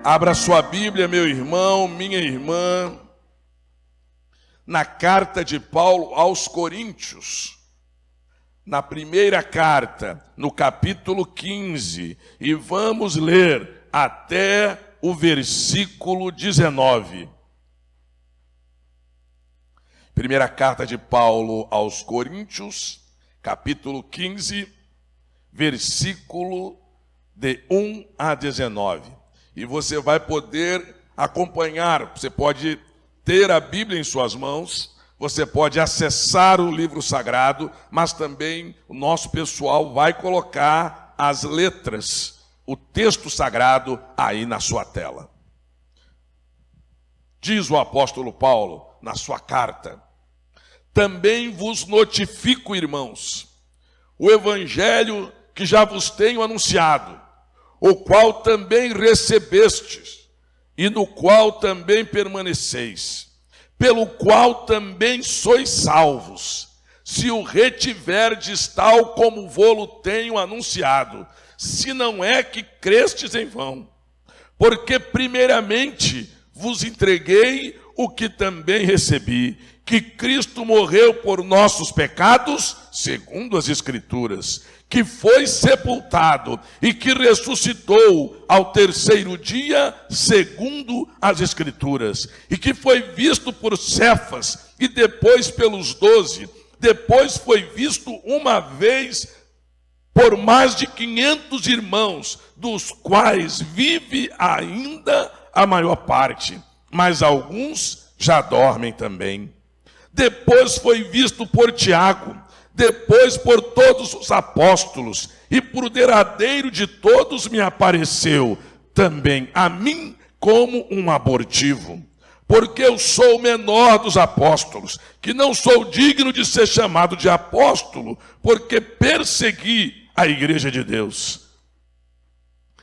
Abra sua Bíblia, meu irmão, minha irmã, na carta de Paulo aos Coríntios, na primeira carta, no capítulo 15, e vamos ler até o versículo 19. Primeira carta de Paulo aos Coríntios, capítulo 15, versículo de 1 a 19. E você vai poder acompanhar, você pode ter a Bíblia em suas mãos, você pode acessar o livro sagrado, mas também o nosso pessoal vai colocar as letras, o texto sagrado aí na sua tela. Diz o apóstolo Paulo na sua carta: também vos notifico, irmãos, o evangelho que já vos tenho anunciado, o qual também recebestes, e no qual também permaneceis, pelo qual também sois salvos, se o retiverdes tal como vô-lo tenho anunciado, se não é que crestes em vão. Porque primeiramente vos entreguei o que também recebi, que Cristo morreu por nossos pecados, segundo as Escrituras, que foi sepultado e que ressuscitou ao terceiro dia, segundo as Escrituras, e que foi visto por Cefas e depois pelos 12, depois foi visto uma vez por mais de 500 irmãos, dos quais vive ainda a maior parte, mas alguns já dormem também. Depois foi visto por Tiago, depois por todos os apóstolos, e por derradeiro de todos me apareceu também a mim como um abortivo, porque eu sou o menor dos apóstolos, que não sou digno de ser chamado de apóstolo, porque persegui a igreja de Deus.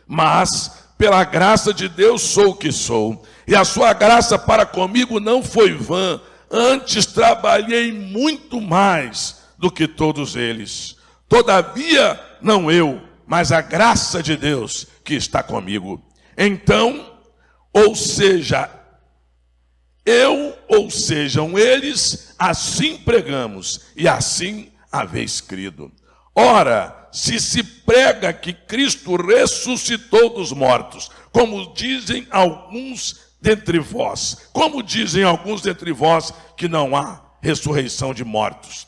Mas pela graça de Deus sou o que sou, e a sua graça para comigo não foi vã, antes trabalhei muito mais do que todos eles. Todavia, não eu, mas a graça de Deus que está comigo. Então, ou seja, eu, ou sejam eles, assim pregamos, e assim haveis crido. Ora, se prega que Cristo ressuscitou dos mortos, como dizem alguns dentre vós, que não há ressurreição de mortos.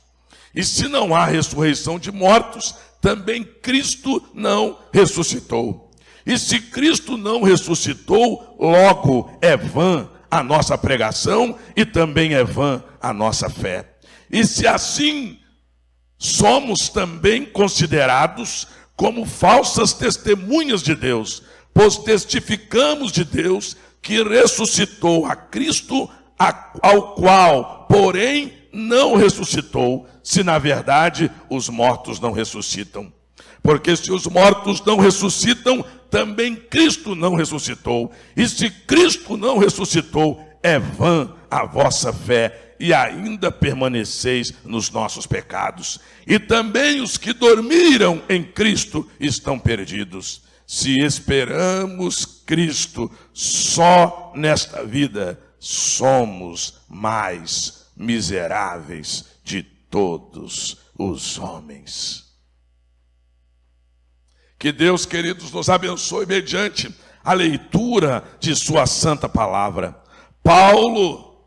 E se não há ressurreição de mortos, também Cristo não ressuscitou. E se Cristo não ressuscitou, logo é vã a nossa pregação e também é vã a nossa fé. E se assim, somos também considerados como falsas testemunhas de Deus, pois testificamos de Deus que ressuscitou a Cristo, ao qual, porém, não ressuscitou, se na verdade os mortos não ressuscitam. Porque se os mortos não ressuscitam, também Cristo não ressuscitou. E se Cristo não ressuscitou, é vã a vossa fé, e ainda permaneceis nos nossos pecados. E também os que dormiram em Cristo estão perdidos. Se esperamos Cristo só nesta vida, somos mais miseráveis de todos os homens. Que Deus, queridos, nos abençoe mediante a leitura de sua santa palavra. Paulo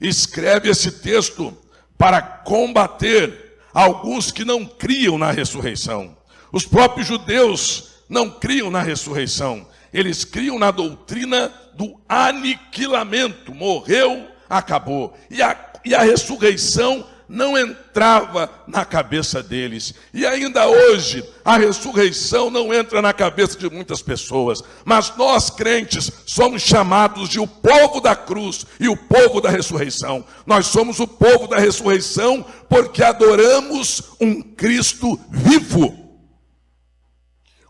escreve esse texto para combater alguns que não criam na ressurreição. Os próprios judeus não criam na ressurreição. Eles criam na doutrina do aniquilamento. Morreu, acabou. E a ressurreição não entrava na cabeça deles. E ainda hoje, a ressurreição não entra na cabeça de muitas pessoas. Mas nós, crentes, somos chamados de o povo da cruz e o povo da ressurreição. Nós somos o povo da ressurreição porque adoramos um Cristo vivo.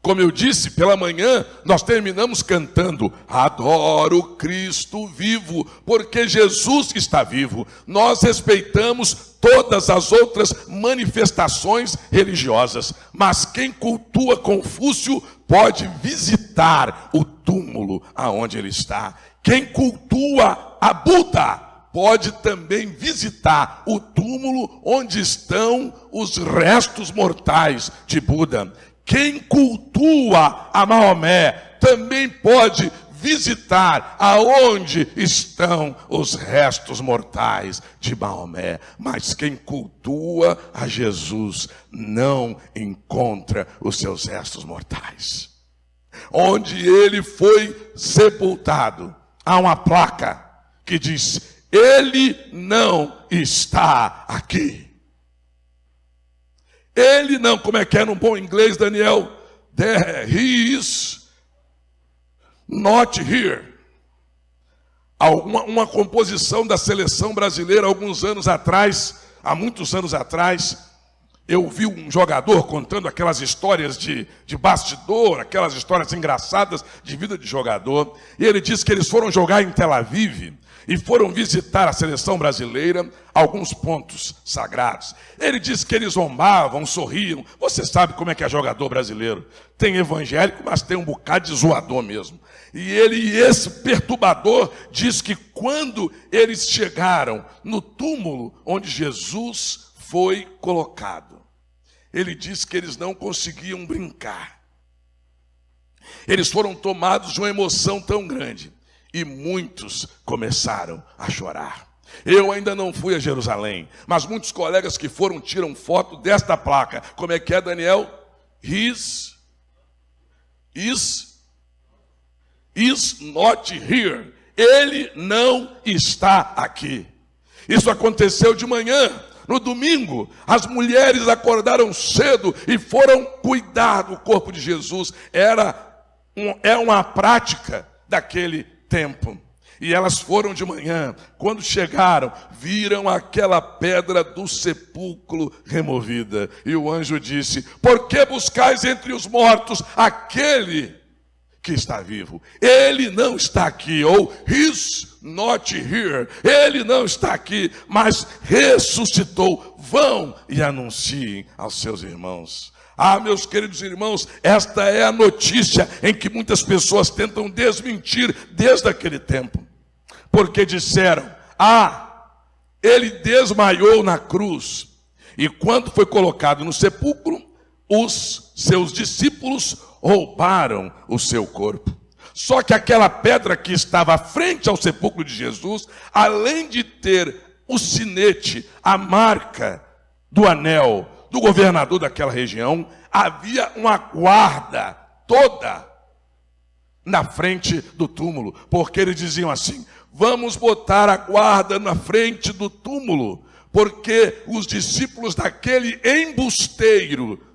Como eu disse, pela manhã, nós terminamos cantando: adoro Cristo vivo, porque Jesus está vivo. Nós respeitamos todas as outras manifestações religiosas. Mas quem cultua Confúcio pode visitar o túmulo aonde ele está. Quem cultua a Buda pode também visitar o túmulo onde estão os restos mortais de Buda. Quem cultua a Maomé também pode visitar aonde estão os restos mortais de Maomé. Mas quem cultua a Jesus não encontra os seus restos mortais. Onde ele foi sepultado, há uma placa que diz: ele não está aqui. Ele não, como é que é no bom inglês, Daniel? He is not here. Uma composição da seleção brasileira alguns anos atrás, há muitos anos atrás, eu vi um jogador contando aquelas histórias de bastidor, aquelas histórias engraçadas de vida de jogador, e ele disse que eles foram jogar em Tel Aviv e foram visitar a seleção brasileira, alguns pontos sagrados. Ele disse que eles zombavam, sorriam. Você sabe como é que é jogador brasileiro. Tem evangélico, mas tem um bocado de zoador mesmo. E esse perturbador diz que quando eles chegaram no túmulo onde Jesus foi colocado, ele disse que eles não conseguiam brincar. Eles foram tomados de uma emoção tão grande. E muitos começaram a chorar. Eu ainda não fui a Jerusalém, mas muitos colegas que foram tiram foto desta placa. Como é que é, Daniel? Is not here. Ele não está aqui. Isso aconteceu de manhã. No domingo, as mulheres acordaram cedo e foram cuidar do corpo de Jesus. É uma prática daquele tempo. E elas foram de manhã. Quando chegaram, viram aquela pedra do sepulcro removida. E o anjo disse: por que buscais entre os mortos aquele que está vivo? Ele não está aqui. Ou he's not here. Ele não está aqui, mas ressuscitou. Vão e anunciem aos seus irmãos. Ah, meus queridos irmãos, esta é a notícia em que muitas pessoas tentam desmentir desde aquele tempo. Porque disseram: ele desmaiou na cruz. E quando foi colocado no sepulcro, os seus discípulos roubaram o seu corpo. Só que aquela pedra que estava à frente ao sepulcro de Jesus, além de ter o sinete, a marca do anel do governador daquela região, havia uma guarda toda na frente do túmulo, porque eles diziam assim: vamos botar a guarda na frente do túmulo, porque os discípulos daquele embusteiro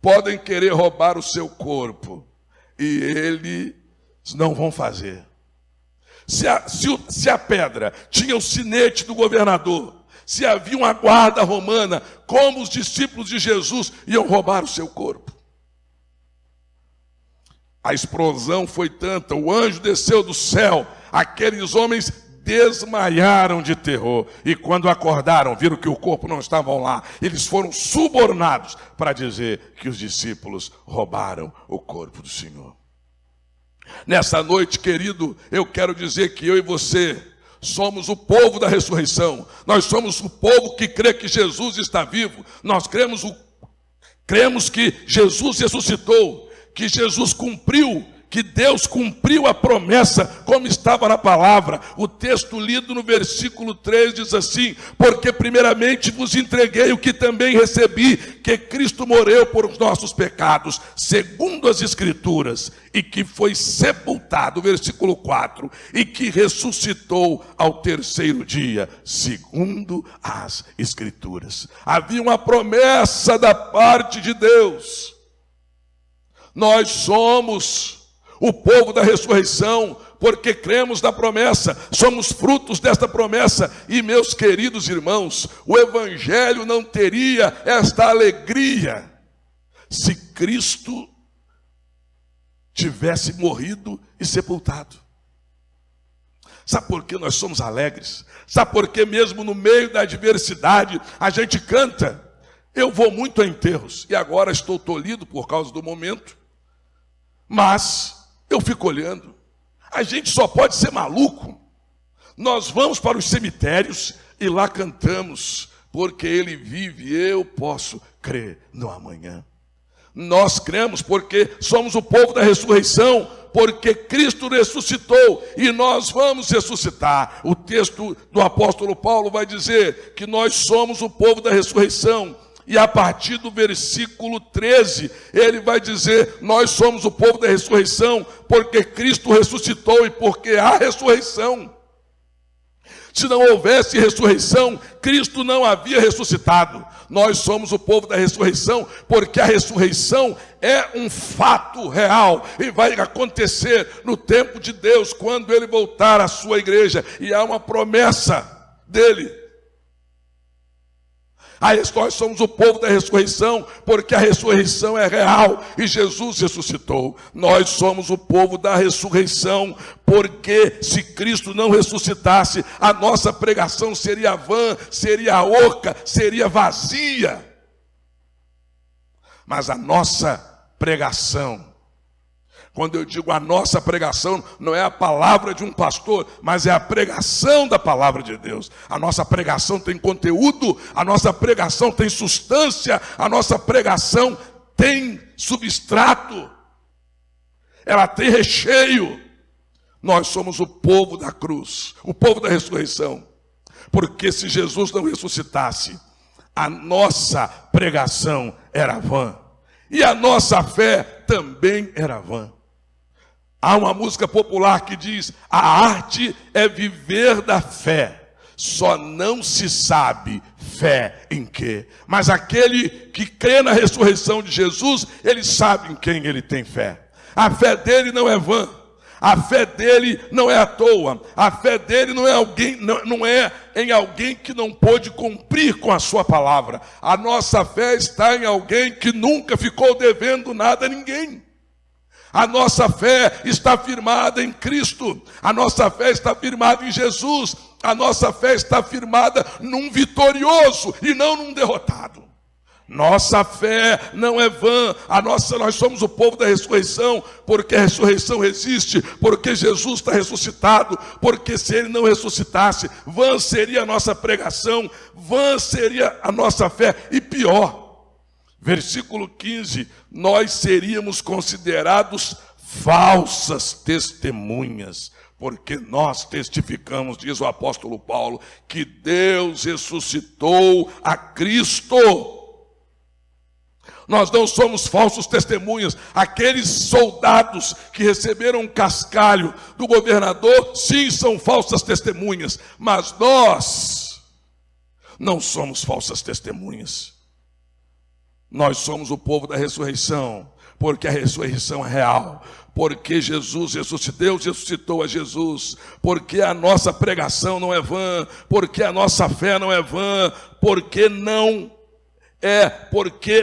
podem querer roubar o seu corpo, e eles não vão fazer. Se a pedra tinha o sinete do governador, se havia uma guarda romana, como os discípulos de Jesus iam roubar o seu corpo? A explosão foi tanta, o anjo desceu do céu, aqueles homens desmaiaram de terror. E quando acordaram, viram que o corpo não estava lá. Eles foram subornados para dizer que os discípulos roubaram o corpo do Senhor. Nessa noite, querido, eu quero dizer que eu e você somos o povo da ressurreição. Nós somos o povo que crê que Jesus está vivo. Nós cremos que Jesus ressuscitou, que Jesus cumpriu, que Deus cumpriu a promessa como estava na palavra. O texto lido no versículo 3 diz assim: porque primeiramente vos entreguei o que também recebi, que Cristo morreu por os nossos pecados, segundo as Escrituras, e que foi sepultado, versículo 4, e que ressuscitou ao terceiro dia, segundo as Escrituras. Havia uma promessa da parte de Deus. Nós somos o povo da ressurreição, porque cremos na promessa, somos frutos desta promessa. E, meus queridos irmãos, o Evangelho não teria esta alegria se Cristo tivesse morrido e sepultado. Sabe por que nós somos alegres? Sabe por que mesmo no meio da adversidade a gente canta? Eu vou muito a enterros, e agora estou tolhido por causa do momento, mas eu fico olhando. A gente só pode ser maluco. Nós vamos para os cemitérios e lá cantamos, porque ele vive, eu posso crer no amanhã. Nós cremos porque somos o povo da ressurreição, porque Cristo ressuscitou e nós vamos ressuscitar. O texto do apóstolo Paulo vai dizer que nós somos o povo da ressurreição. E a partir do versículo 13, ele vai dizer, nós somos o povo da ressurreição, porque Cristo ressuscitou e porque há ressurreição. Se não houvesse ressurreição, Cristo não havia ressuscitado. Nós somos o povo da ressurreição, porque a ressurreição é um fato real e vai acontecer no tempo de Deus, quando ele voltar à sua igreja, e há uma promessa dele. Nós somos o povo da ressurreição, porque a ressurreição é real e Jesus ressuscitou. Nós somos o povo da ressurreição, porque se Cristo não ressuscitasse, a nossa pregação seria vã, seria oca, seria vazia. Mas a nossa pregação, quando eu digo a nossa pregação, não é a palavra de um pastor, mas é a pregação da palavra de Deus. A nossa pregação tem conteúdo, a nossa pregação tem substância, a nossa pregação tem substrato, ela tem recheio. Nós somos o povo da cruz, o povo da ressurreição, porque se Jesus não ressuscitasse, a nossa pregação era vã, e a nossa fé também era vã. Há uma música popular que diz, a arte é viver da fé, só não se sabe fé em quê. Mas aquele que crê na ressurreição de Jesus, ele sabe em quem ele tem fé. A fé dele não é vã, a fé dele não é à toa, a fé dele não é em alguém que não pôde cumprir com a sua palavra. A nossa fé está em alguém que nunca ficou devendo nada a ninguém. A nossa fé está firmada em Cristo, a nossa fé está firmada em Jesus, a nossa fé está firmada num vitorioso e não num derrotado. Nossa fé não é vã, nós somos o povo da ressurreição, porque a ressurreição existe, porque Jesus está ressuscitado, porque se ele não ressuscitasse, vã seria a nossa pregação, vã seria a nossa fé, e pior, versículo 15, nós seríamos considerados falsas testemunhas, porque nós testificamos, diz o apóstolo Paulo, que Deus ressuscitou a Cristo. Nós não somos falsos testemunhas. Aqueles soldados que receberam um cascalho do governador, sim, são falsas testemunhas, mas nós não somos falsas testemunhas. Nós somos o povo da ressurreição, porque a ressurreição é real, porque Jesus ressuscitou, Deus ressuscitou a Jesus, porque a nossa pregação não é vã, porque a nossa fé não é vã, porque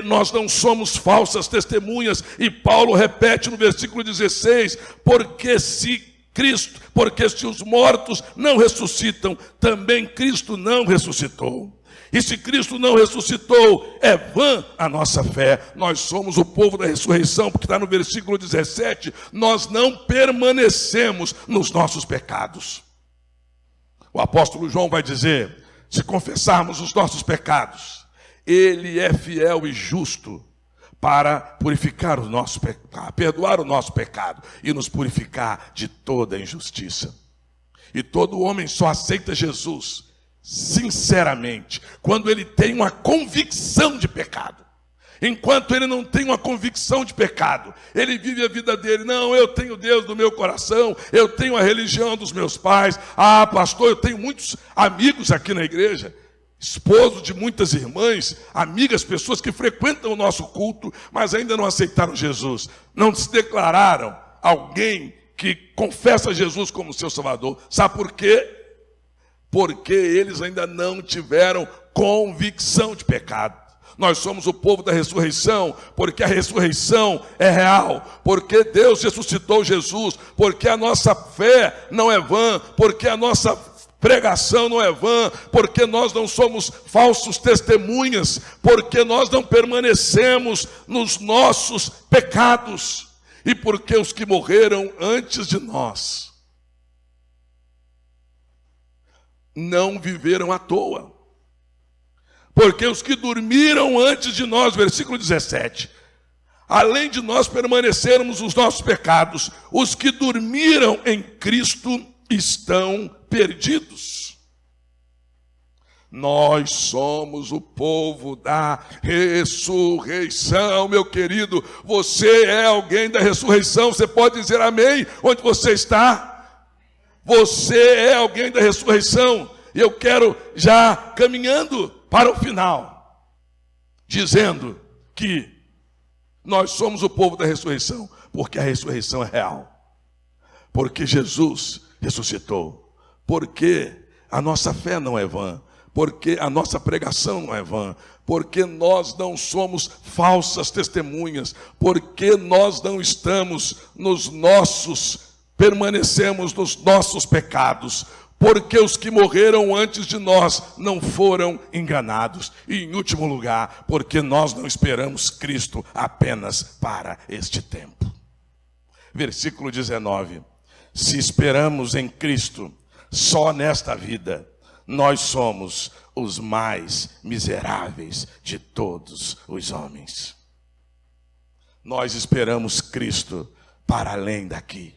nós não somos falsas testemunhas. E Paulo repete no versículo 16, porque se os mortos não ressuscitam, também Cristo não ressuscitou. E se Cristo não ressuscitou, é vã a nossa fé. Nós somos o povo da ressurreição, porque está no versículo 17, nós não permanecemos nos nossos pecados. O apóstolo João vai dizer, se confessarmos os nossos pecados, ele é fiel e justo para purificar o nosso pecado, perdoar o nosso pecado e nos purificar de toda injustiça. E todo homem só aceita Jesus sinceramente quando ele tem uma convicção de pecado. Enquanto ele não tem uma convicção de pecado, ele vive a vida dele. Não, eu tenho Deus no meu coração, eu tenho a religião dos meus pais. Ah, pastor, eu tenho muitos amigos aqui na igreja, esposo de muitas irmãs, amigas, pessoas que frequentam o nosso culto, mas ainda não aceitaram Jesus, não se declararam alguém que confessa Jesus como seu Salvador. Sabe por quê? Porque eles ainda não tiveram convicção de pecado. Nós somos o povo da ressurreição, porque a ressurreição é real, porque Deus ressuscitou Jesus, porque a nossa fé não é vã, porque a nossa pregação não é vã, porque nós não somos falsos testemunhas, porque nós não permanecemos nos nossos pecados, e porque os que morreram antes de nós não viveram à toa. Porque os que dormiram antes de nós, versículo 17, além de nós permanecermos nos nossos pecados, os que dormiram em Cristo estão perdidos. Nós somos o povo da ressurreição, meu querido. Você é alguém da ressurreição. Você pode dizer amém onde você está? Você é alguém da ressurreição. E eu quero já caminhando para o final, dizendo que nós somos o povo da ressurreição, porque a ressurreição é real, porque Jesus ressuscitou, porque a nossa fé não é vã, porque a nossa pregação não é vã, porque nós não somos falsas testemunhas, porque nós não estamos permanecemos nos nossos pecados, porque os que morreram antes de nós não foram enganados. E em último lugar, porque nós não esperamos Cristo apenas para este tempo. Versículo 19. Se esperamos em Cristo só nesta vida, nós somos os mais miseráveis de todos os homens. Nós esperamos Cristo para além daqui.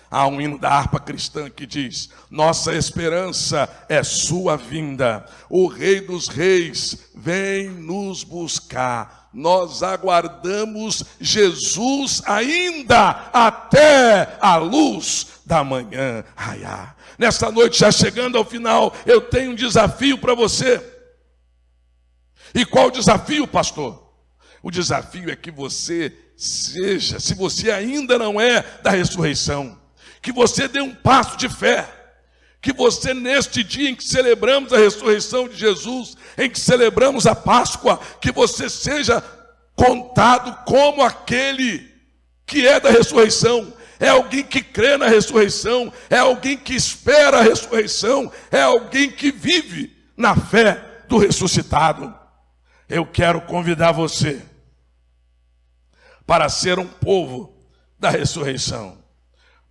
Há um hino da harpa cristã que diz: nossa esperança é sua vinda, o Rei dos Reis vem nos buscar. Nós aguardamos Jesus ainda até a luz da manhã raiar. Nesta noite, já chegando ao final, eu tenho um desafio para você. E qual o desafio, pastor? O desafio é que você seja, se você ainda não é da ressurreição, que você dê um passo de fé, que você neste dia em que celebramos a ressurreição de Jesus, em que celebramos a Páscoa, que você seja contado como aquele que é da ressurreição, é alguém que crê na ressurreição, é alguém que espera a ressurreição, é alguém que vive na fé do ressuscitado. Eu quero convidar você para ser um povo da ressurreição,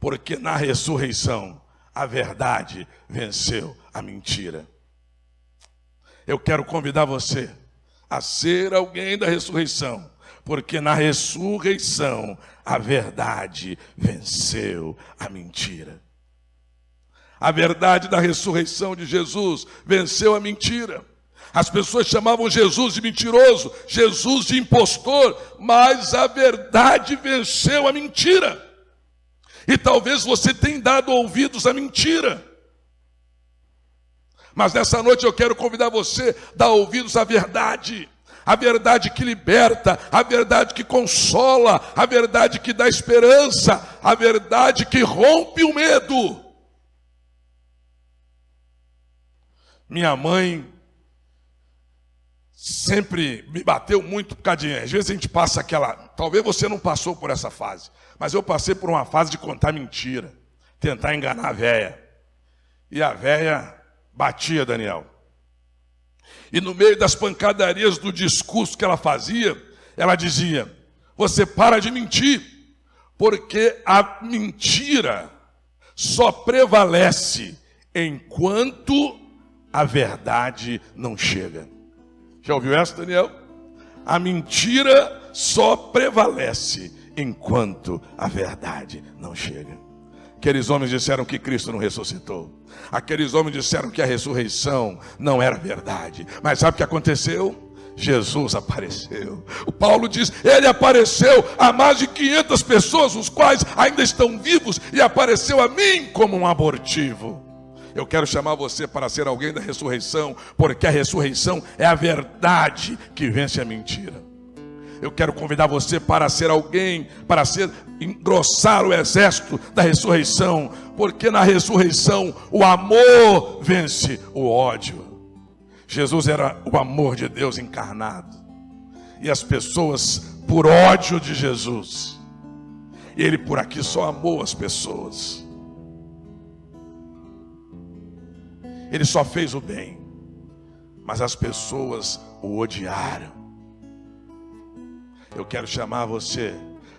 porque na ressurreição a verdade venceu a mentira. Eu quero convidar você a ser alguém da ressurreição, porque na ressurreição a verdade venceu a mentira. A verdade da ressurreição de Jesus venceu a mentira. As pessoas chamavam Jesus de mentiroso, Jesus de impostor, mas a verdade venceu a mentira. E talvez você tenha dado ouvidos à mentira. Mas nessa noite eu quero convidar você a dar ouvidos à verdade. A verdade que liberta, a verdade que consola, a verdade que dá esperança, a verdade que rompe o medo. Minha mãe sempre me bateu muito por causa de... Às vezes a gente passa aquela... Talvez você não passou por essa fase, mas eu passei por uma fase de contar mentira, tentar enganar a véia. E a véia batia Daniel. E no meio das pancadarias do discurso que ela fazia, ela dizia: você para de mentir, porque a mentira só prevalece enquanto a verdade não chega. Já ouviu essa, Daniel? A mentira só prevalece enquanto a verdade não chega. Aqueles homens disseram que Cristo não ressuscitou. Aqueles homens disseram que a ressurreição não era verdade. Mas sabe o que aconteceu? Jesus apareceu. O Paulo diz, ele apareceu a mais de 500 pessoas, os quais ainda estão vivos, e apareceu a mim como um abortivo. Eu quero chamar você para ser alguém da ressurreição, porque a ressurreição é a verdade que vence a mentira. Eu quero convidar você para ser alguém, para engrossar o exército da ressurreição, porque na ressurreição o amor vence o ódio. Jesus era o amor de Deus encarnado. e as pessoas por ódio de Jesus. Ele por aqui só amou as pessoas. Ele só fez o bem, mas as pessoas o odiaram. Eu quero chamar você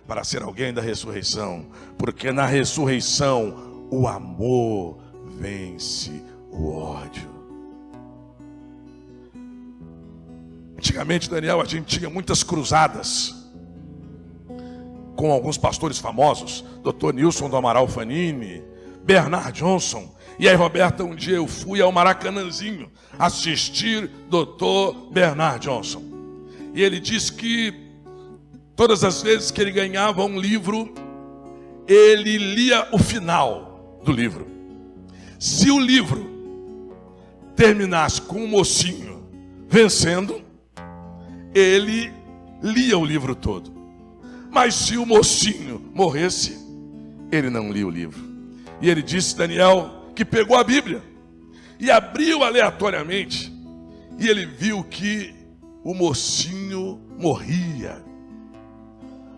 para ser alguém da ressurreição, porque na ressurreição o amor vence o ódio. Antigamente, Daniel, a gente tinha muitas cruzadas com alguns pastores famosos, Dr. Nilson do Amaral Fanini, Bernard Johnson. E aí, Roberta, um dia eu fui ao Maracanãzinho assistir Dr. Bernard Johnson. E ele disse que todas as vezes que ele ganhava um livro, ele lia o final do livro. Se o livro terminasse com um mocinho vencendo, ele lia o livro todo. Mas se o mocinho morresse, ele não lia o livro. E ele disse, Daniel, que pegou a Bíblia e abriu aleatoriamente, e ele viu que o mocinho morria.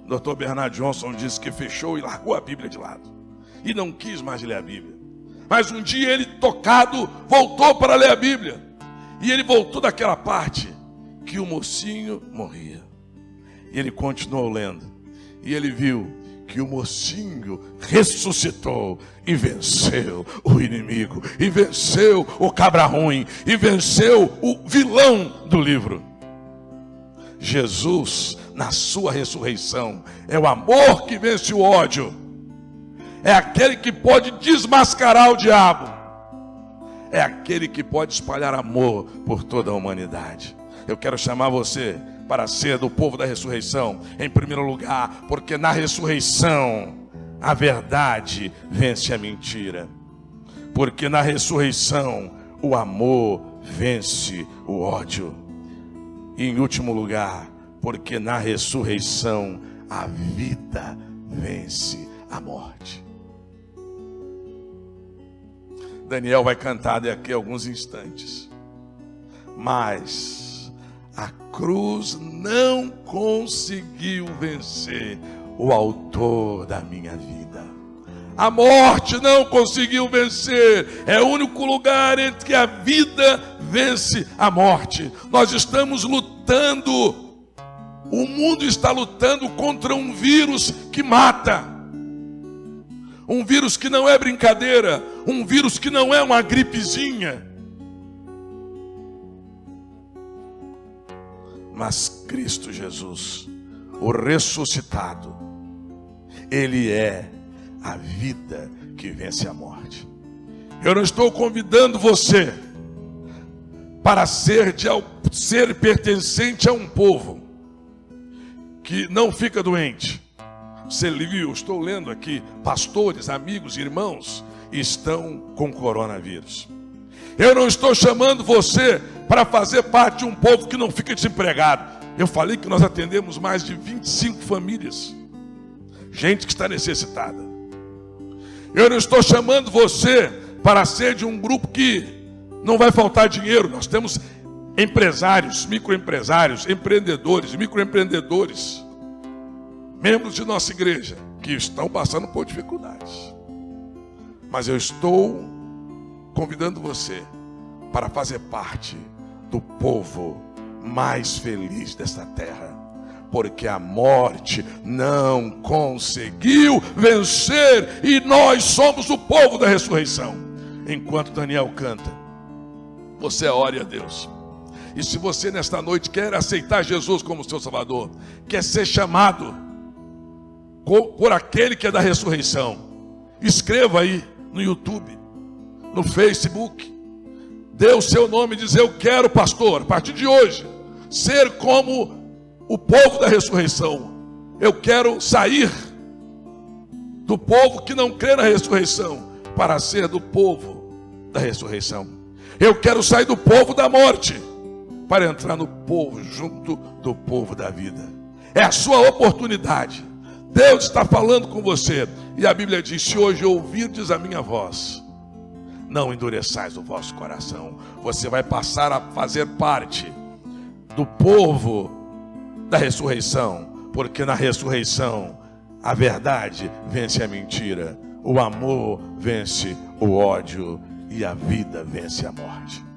Dr. Bernard Johnson disse que fechou e largou a Bíblia de lado e não quis mais ler a Bíblia. Mas um dia ele, tocado, voltou para ler a Bíblia, e ele voltou daquela parte que o mocinho morria. E ele continuou lendo, e ele viu que o mocinho ressuscitou e venceu o inimigo, e venceu o cabra ruim, e venceu o vilão do livro. Jesus, na sua ressurreição, é o amor que vence o ódio. É aquele que pode desmascarar o diabo. É aquele que pode espalhar amor por toda a humanidade. Eu quero chamar você para ser do povo da ressurreição, em primeiro lugar, porque na ressurreição a verdade vence a mentira. Porque na ressurreição o amor vence o ódio. E em último lugar, porque na ressurreição a vida vence a morte. Daniel vai cantar daqui a alguns instantes. Mas a cruz não conseguiu vencer o autor da minha vida. A morte não conseguiu vencer. É o único lugar entre que a vida vence a morte. Nós estamos lutando. O mundo está lutando contra um vírus que mata. Um vírus que não é brincadeira. Um vírus que não é uma gripezinha. Mas Cristo Jesus, o ressuscitado, Ele é a vida que vence a morte. Eu não estou convidando você para ser pertencente a um povo que não fica doente. Você viu, estou lendo aqui, pastores, amigos, irmãos, estão com coronavírus. Eu não estou chamando você para fazer parte de um povo que não fica desempregado. Eu falei que nós atendemos mais de 25 famílias. Gente que está necessitada. Eu não estou chamando você para ser de um grupo que não vai faltar dinheiro. Nós temos empresários, microempresários, empreendedores, microempreendedores, membros de nossa igreja, que estão passando por dificuldades. Mas eu estou convidando você para fazer parte do povo mais feliz desta terra, porque a morte não conseguiu vencer e nós somos o povo da ressurreição. Enquanto Daniel canta, você ore a Deus. E se você nesta noite quer aceitar Jesus como seu Salvador, quer ser chamado por aquele que é da ressurreição, escreva aí no YouTube, no Facebook, dê o seu nome e diz: eu quero, pastor, a partir de hoje, ser como o povo da ressurreição. Eu quero sair do povo que não crê na ressurreição para ser do povo da ressurreição. Eu quero sair do povo da morte para entrar no povo, junto do povo da vida. É a sua oportunidade. Deus está falando com você. E a Bíblia diz: se hoje ouvirdes a minha voz, não endureçais o vosso coração. Você vai passar a fazer parte do povo da ressurreição, porque na ressurreição a verdade vence a mentira, o amor vence o ódio e a vida vence a morte.